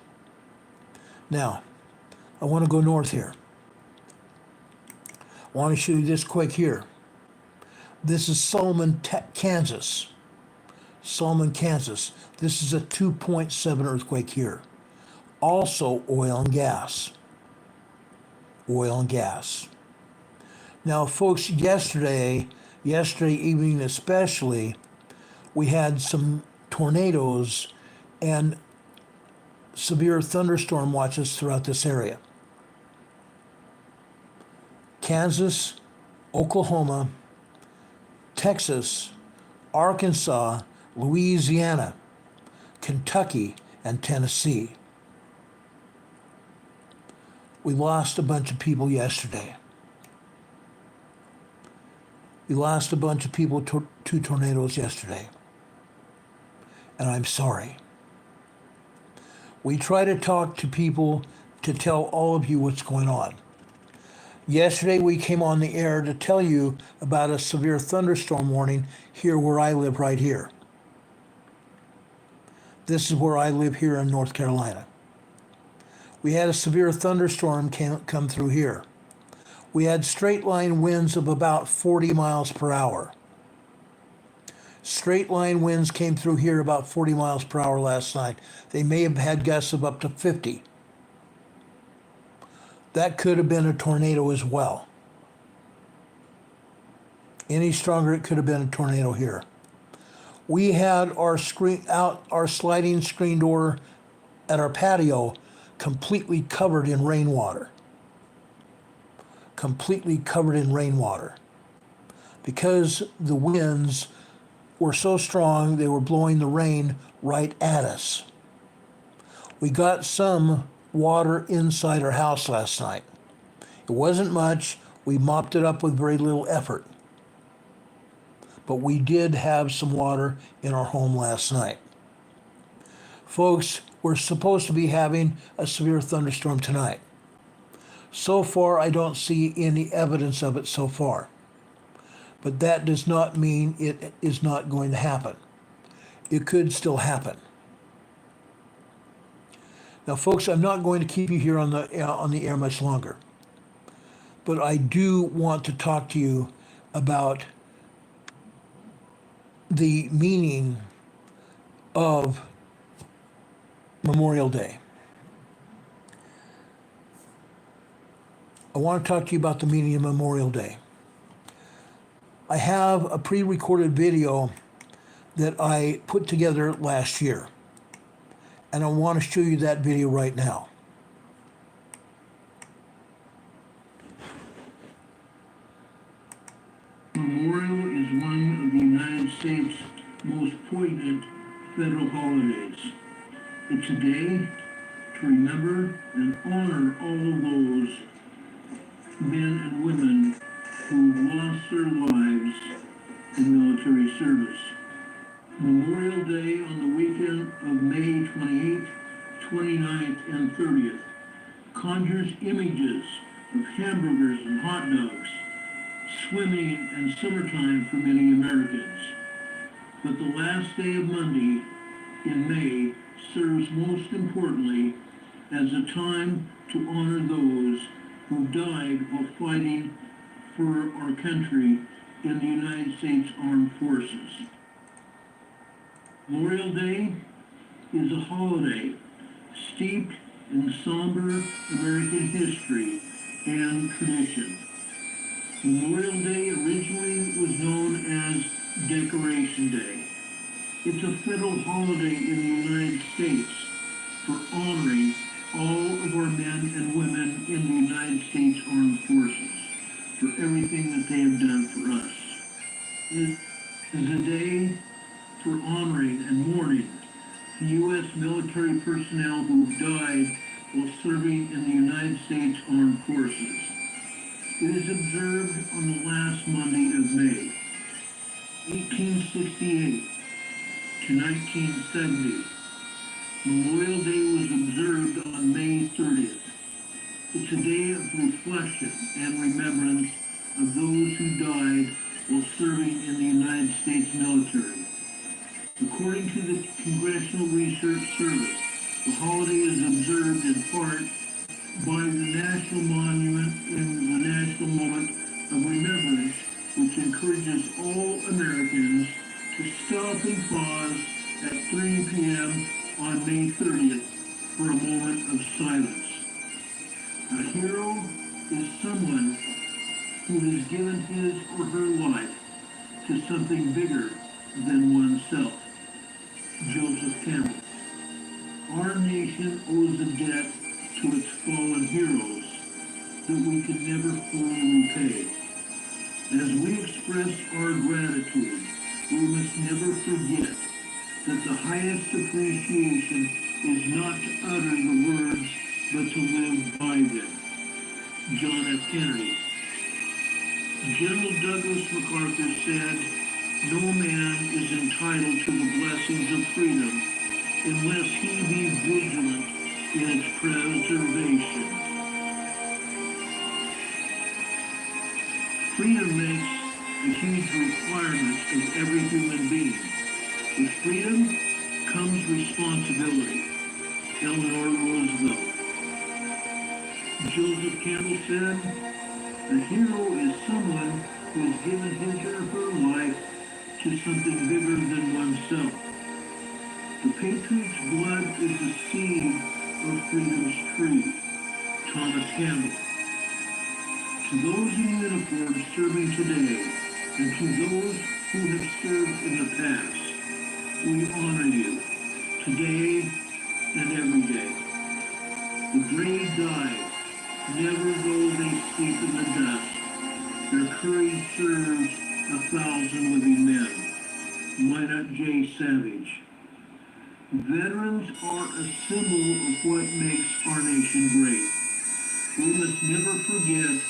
Now, I want to go north here. I want to show you this quake here. This is Solomon, Kansas. Solomon, Kansas. This is a 2.7 earthquake here. Also oil and gas. Oil and gas. Now, folks, yesterday evening especially, we had some tornadoes and severe thunderstorm watches throughout this area. Kansas, Oklahoma, Texas, Arkansas, Louisiana, Kentucky, and Tennessee. We lost a bunch of people yesterday. We lost a bunch of people to tornadoes yesterday. And I'm sorry. We try to talk to people to tell all of you what's going on. Yesterday we came on the air to tell you about a severe thunderstorm warning here where I live right here. This is where I live here in North Carolina. We had a severe thunderstorm come through here. We had straight line winds of about 40 miles per hour. Straight line winds came through here about 40 miles per hour last night. They may have had gusts of up to 50. That could have been a tornado as well. Any stronger, it could have been a tornado here. We had our sliding screen door at our patio completely covered in rainwater. Completely covered in rainwater. Because the winds were so strong, they were blowing the rain right at us. We got some water inside our house last night. It wasn't much. We mopped it up with very little effort. But we did have some water in our home last night. Folks, we're supposed to be having a severe thunderstorm tonight. So far, I don't see any evidence of it so far. But that does not mean it is not going to happen. It could still happen. Now, folks, I'm not going to keep you here on the air much longer. But I do want to talk to you about the meaning of Memorial Day. I want to talk to you about the meaning of Memorial Day. I have a pre-recorded video that I put together last year. And I want to show you that video right now. Memorial is one of the United States' most poignant federal holidays. It's a day to remember and honor all of those men and women who lost their lives in military service. Memorial Day on the weekend of May 28th, 29th, and 30th conjures images of hamburgers and hot dogs, swimming, and summertime for many Americans. But the last day of Monday in May serves most importantly as a time to honor those who died while fighting for our country in the United States Armed Forces. Memorial Day is a holiday steeped in somber American history and tradition. Memorial Day originally was known as Decoration Day. It's a federal holiday in the United States for honoring all of our men and women in the United States Armed Forces, for everything that they have done for us. It is a day for honoring and mourning the U.S. military personnel who have died while serving in the United States Armed Forces. It is observed on the last Monday of May, 1868 to 1970. Memorial Day was observed on May 30th. It's a day of reflection and remembrance of those who died while serving in the United States military. According to the Congressional Research Service, the holiday is observed in part by the National Monument in the National Moment of Remembrance, which encourages all Americans to stop and pause at 3 p.m. on May 30th for a moment of silence. A hero is someone who has given his or her life to something bigger than oneself. Joseph Campbell. Our nation owes a debt to its fallen heroes that we can never fully repay. As we express our gratitude, we must never forget that the highest appreciation is not to utter the words, but to live by them. John F. Kennedy. General Douglas MacArthur said, "No man is entitled to the blessings of freedom unless he be vigilant in its preservation." Freedom makes a huge requirement of every human being. With freedom comes responsibility. Eleanor Roosevelt. Joseph Campbell said, "A hero is someone who has given his or her life to something bigger than oneself." The patriot's blood is the seed of freedom's tree. Thomas Campbell. To those in uniform serving today, and to those who have served in the past, we honor you, today and every day. The brave die, never though they sleep in the dust. Their courage serves 1,000 living men. Minot J. Savage. Veterans are a symbol of what makes our nation great. We must never forget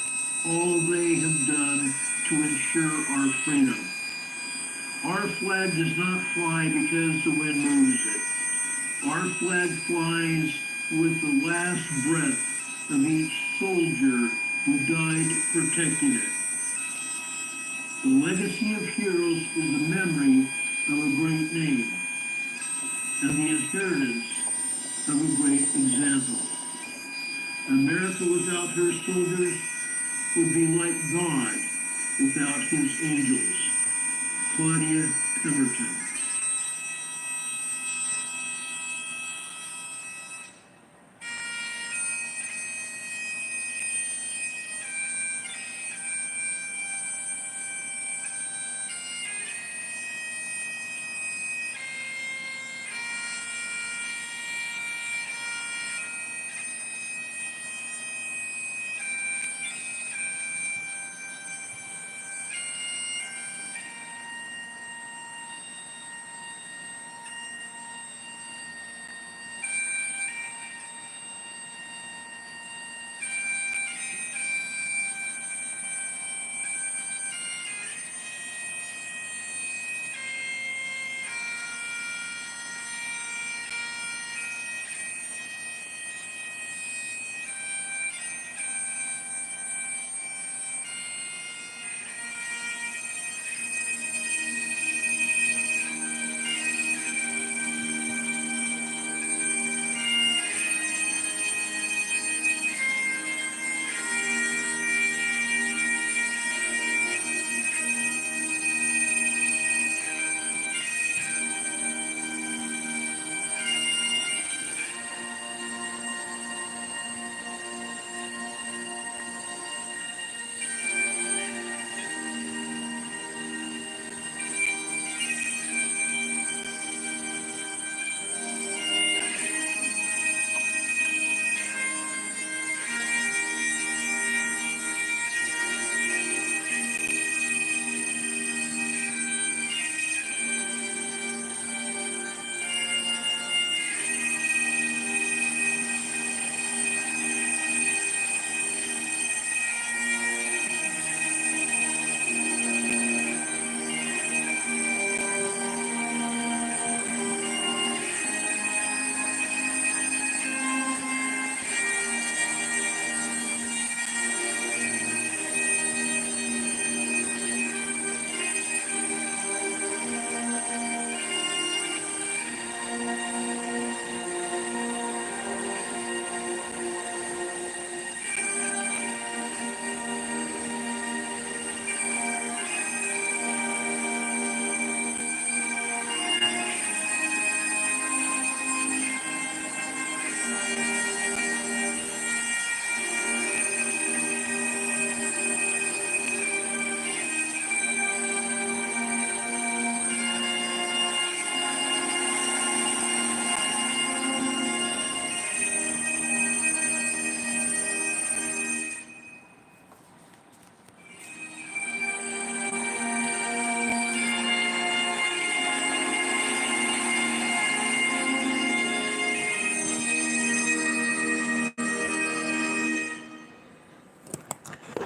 all they have done to ensure our freedom. Our flag does not fly because the wind moves it. Our flag flies with the last breath of each soldier who died protecting it. The legacy of heroes is the memory of a great name and the inheritance of a great example. America without her soldiers would be like God without his angels. Claudia Pemberton.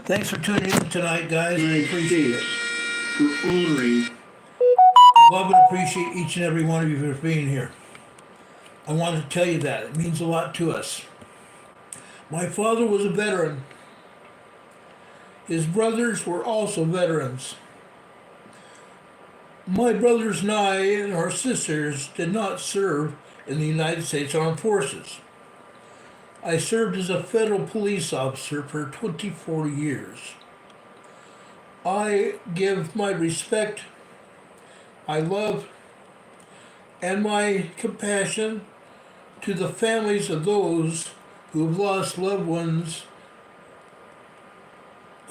Thanks for tuning in tonight, guys. United Appreciate States it. for honoring Love and appreciate each and every one of you for being here. I want to tell you that. It means a lot to us. My father was a veteran. His brothers were also veterans. My brothers and I and our sisters did not serve in the United States Armed Forces. I served as a federal police officer for 24 years. I give my respect, my love, and my compassion to the families of those who have lost loved ones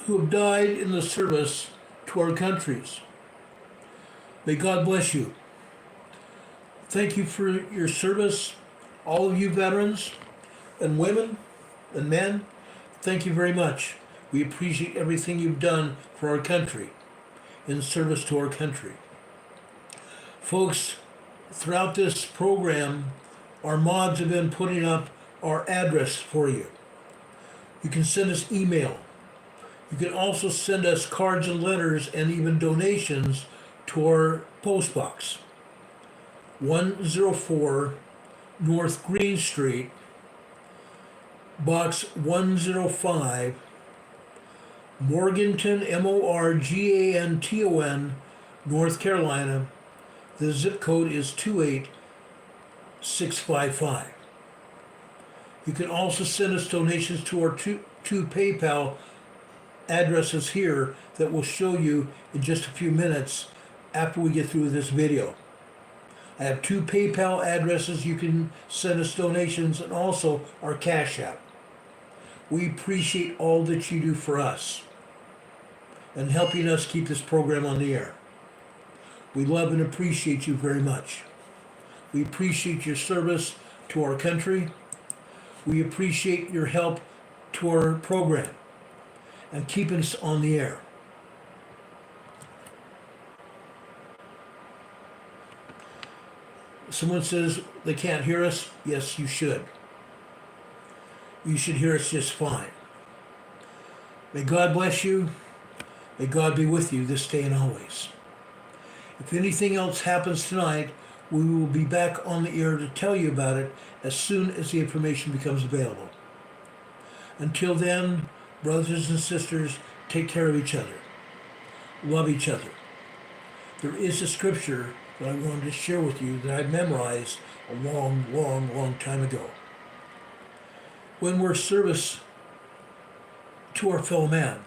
who have died in the service to our countries. May God bless you. Thank you for your service, all of you veterans and women and men. Thank you very much. We appreciate everything you've done for our country, in service to our country. Folks, throughout this program, our mods have been putting up our address for you. You can send us email. You can also send us cards and letters and even donations to our post box. 104 North Green Street, Box 105, Morganton, Morganton, North Carolina. The zip code is 28655. You can also send us donations to our two PayPal addresses here that we'll show you in just a few minutes after we get through this video. I have two PayPal addresses you can send us donations, and also our Cash App. We appreciate all that you do for us and helping us keep this program on the air. We love and appreciate you very much. We appreciate your service to our country. We appreciate your help to our program and keeping us on the air. Someone says they can't hear us. Yes, you should. You should hear us just fine. May God bless you. May God be with you this day and always. If anything else happens tonight, we will be back on the air to tell you about it as soon as the information becomes available. Until then, brothers and sisters, take care of each other. Love each other. There is a scripture that I wanted to share with you that I memorized a long time ago. When we're service to our fellow man,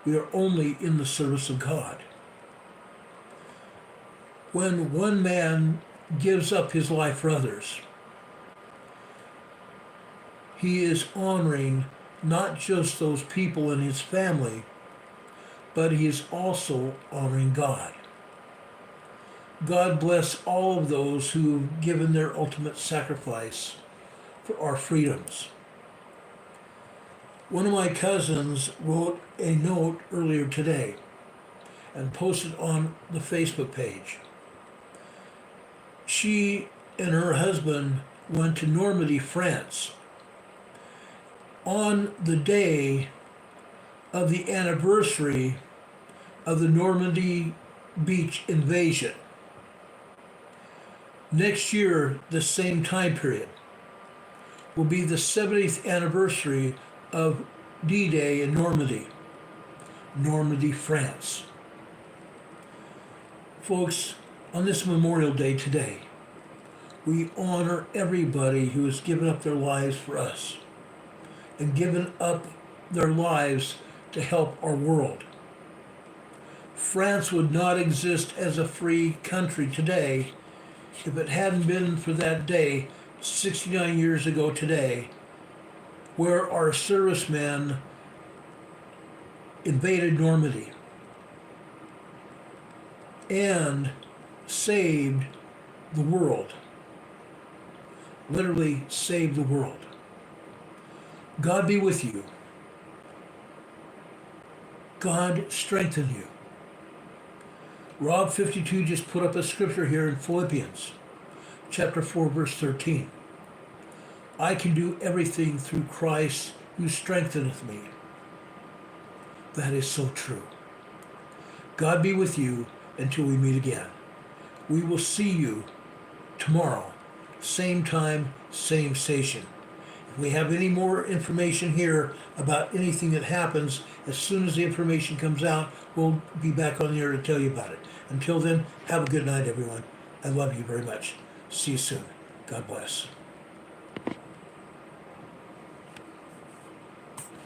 we are only in the service of God. When one man gives up his life for others, he is honoring not just those people in his family, but he is also honoring God. God bless all of those who have given their ultimate sacrifice for our freedoms. One of my cousins wrote a note earlier today and posted on the Facebook page. She and her husband went to Normandy, France, on the day of the anniversary of the Normandy beach invasion. Next year, the same time period, will be the 70th anniversary of D-Day in Normandy, France. Folks, on this Memorial Day today, we honor everybody who has given up their lives for us and given up their lives to help our world. France would not exist as a free country today if it hadn't been for that day 69 years ago today, where our servicemen invaded Normandy and saved the world. Literally saved the world. God be with you. God strengthen you. Rob 52 just put up a scripture here in Philippians chapter 4 verse 13. I can do everything through Christ who strengtheneth me. That is so true. God be with you until we meet again. We will see you tomorrow, same time, same station. If we have any more information here about anything that happens, as soon as the information comes out, we'll be back on the air to tell you about it. Until then, have a good night, everyone. I love you very much. See you soon. God bless.